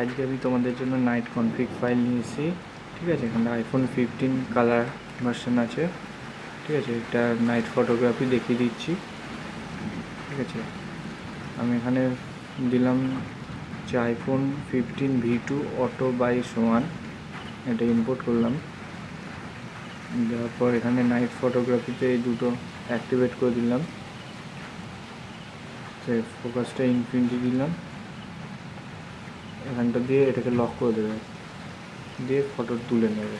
আজকে আমি তোমাদের জন্য নাইট কনফিগ ফাইল নিয়েছি। ঠিক আছে, এখানে আইফোন 15 কালার ভার্সন আছে। ঠিক আছে, এটা নাইট ফটোগ্রাফি দেখিয়ে দিচ্ছি। ঠিক আছে, আমি এখানে দিলাম যে আইফোন 15 V2 অটো বাই সোয়ান, এটা ইম্পোর্ট করলাম। দেওয়ার পর এখানে নাইট ফটোগ্রাফিতে এই দুটো অ্যাক্টিভেট করে দিলাম। ফোকাসটা ইনফিনিটি দিলাম, এখানটা দিয়ে এটাকে লক করে দেবে, দিয়ে ফটো তুলে নেবে।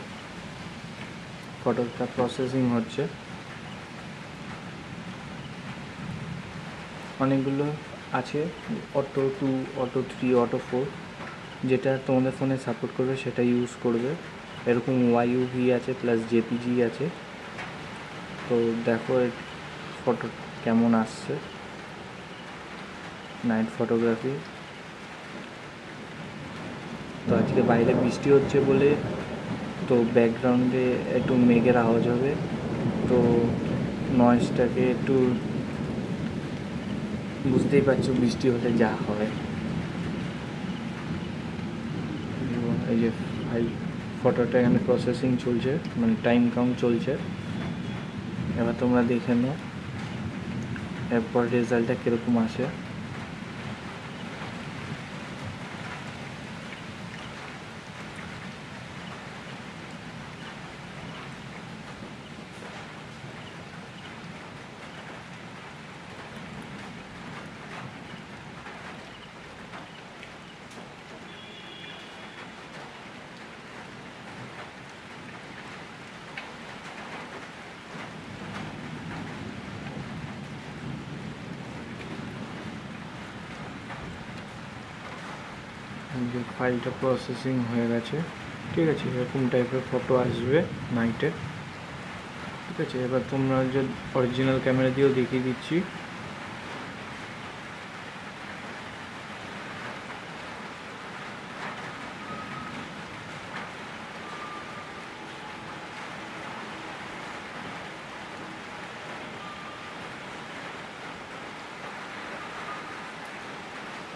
ফটোটা প্রসেসিং হচ্ছে, অনেকগুলো আছে, অটো 2, অটো 3, অটো 4, যেটা তোমাদের ফোনে সাপোর্ট করবে সেটা ইউজ করবে। এরকম YUV আছে, প্লাস JPG আছে। তো দেখো ফটো কেমন আসছে নাইট ফটোগ্রাফি। তো আজকে বাইরে বৃষ্টি হচ্ছে বলে তো ব্যাকগ্রাউন্ডে একটু মেঘের আওয়াজ হবে, তো নয়েজটাকে একটু বুঝতেই পারছো বৃষ্টি হলে যা হয়। এই যে ফাইল ফটোটা এখানে প্রসেসিং চলছে, মানে টাইম কাউন্ট চলছে। এবার তোমরা দেখে নাও এরপর রেজাল্টটা কীরকম আসে। যে ফাইলটা প্রসেসিং হয়ে গেছে। ঠিক আছে, এরকম টাইপের ফটো আসবে নাইটে। ঠিক আছে, এবার তোমরা যে অরিজিনাল ক্যামেরা দিয়েও দেখিয়ে দিচ্ছি।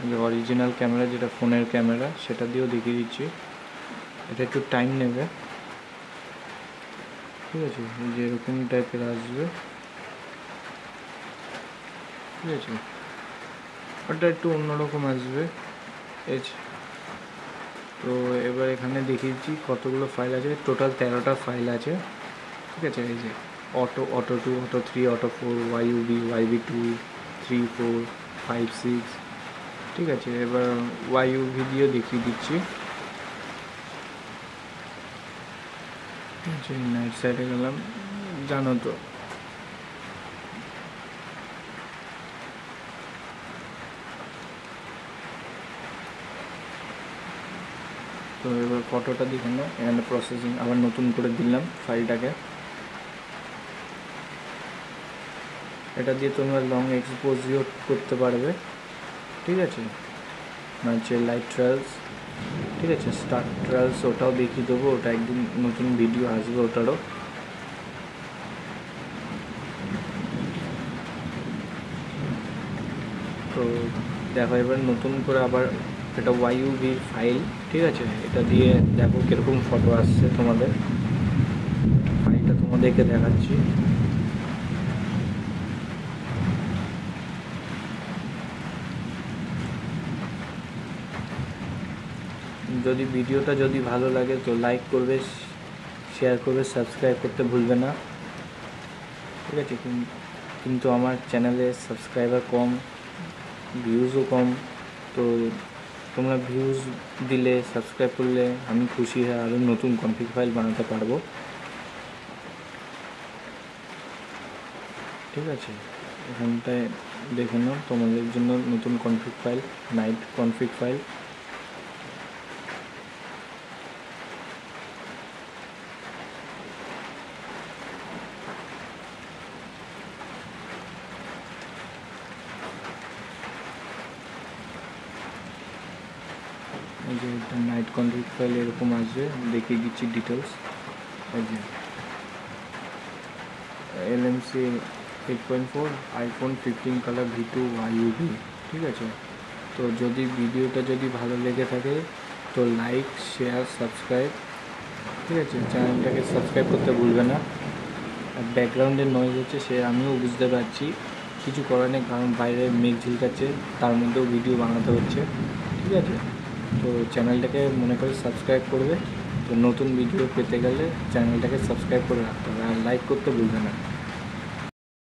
যে অরিজিনাল ক্যামেরা, যেটা ফোনের ক্যামেরা, সেটা দিয়েও দেখিয়ে দিচ্ছি। এটা একটু টাইম নেবে। ঠিক আছে, যে এরকম টাইপের আসবে। ঠিক আছে, ওটা একটু অন্যরকম আসবে। তো এবার এখানে দেখিয়েছি কতগুলো ফাইল আছে, টোটাল 13টা ফাইল আছে। ঠিক আছে, এই যে auto 2, auto 3, auto 4, YUV, YB2, 3, 4, 5, 6। ঠিক আছে, এবার YUV দিয়েও দেখিয়ে দিচ্ছি। আচ্ছা, নাইট সাইডে গেলাম, জানো তো তো এবার ফটোটা দেখে নাও, এখানে প্রসেসিং আবার নতুন করে দিলাম ফাইলটাকে। এটা দিয়ে তোমরা লং এক্সপোজিওর করতে পারবে। ঠিক আছে, হচ্ছে লাইট ট্রায়ালস। ঠিক আছে, স্টার্ট ট্রায়ালস ওটাও দেখিয়ে দেবো, ওটা একদিন নতুন ভিডিও আসবে ওটারও। তো দেখো এবার নতুন করে আবার এটা YUV ফাইল। ঠিক আছে, এটা দিয়ে দেখো কীরকম ফটো আসছে তোমাদের। ফাইলটা তোমাদেরকে দেখাচ্ছি। যদি ভিডিওটা যদি ভালো লাগে তো লাইক করবে, শেয়ার করবে, সাবস্ক্রাইব করতে ভুলবে না। ঠিক আছে, কিন্তু আমার চ্যানেলে সাবস্ক্রাইবার কম, ভিউজও কম। তো তোমরা ভিউজ দিলে, সাবস্ক্রাইব করলে আমি খুশি হয়ে আরও নতুন কনফিগ ফাইল বানাতে পারবো। ঠিক আছে, এখানটায় দেখে নাও তোমাদের জন্য নতুন config file, night config file. এই যে একটা নাইট কনফিগ ফাইল এরকম আসবে, দেখিয়ে দিচ্ছি ডিটেলস। এই যে LMC 8.4 iPhone 15 colour V2 YUV। ঠিক আছে, তো যদি ভিডিওটা যদি ভালো লেগে থাকে তো লাইক, শেয়ার, সাবস্ক্রাইব, ঠিক আছে, চ্যানেলটাকে সাবস্ক্রাইব করতে ভুলবে না। আর ব্যাকগ্রাউন্ডের নয়েজ হচ্ছে সে আমিও বুঝতে পারছি, কিছু করার নেই, কারণ বাইরে মেঘ ঝিলকাচ্ছে, তার মধ্যেও ভিডিও বানাতে হচ্ছে, ঠিক আছে। তো চ্যানেলটাকে মনে করে সাবস্ক্রাইব করবে। তো নতুন ভিডিও পেতে গেলে চ্যানেলটাকে সাবস্ক্রাইব করে রাখতে হবে, আর লাইক করতে ভুলবে না।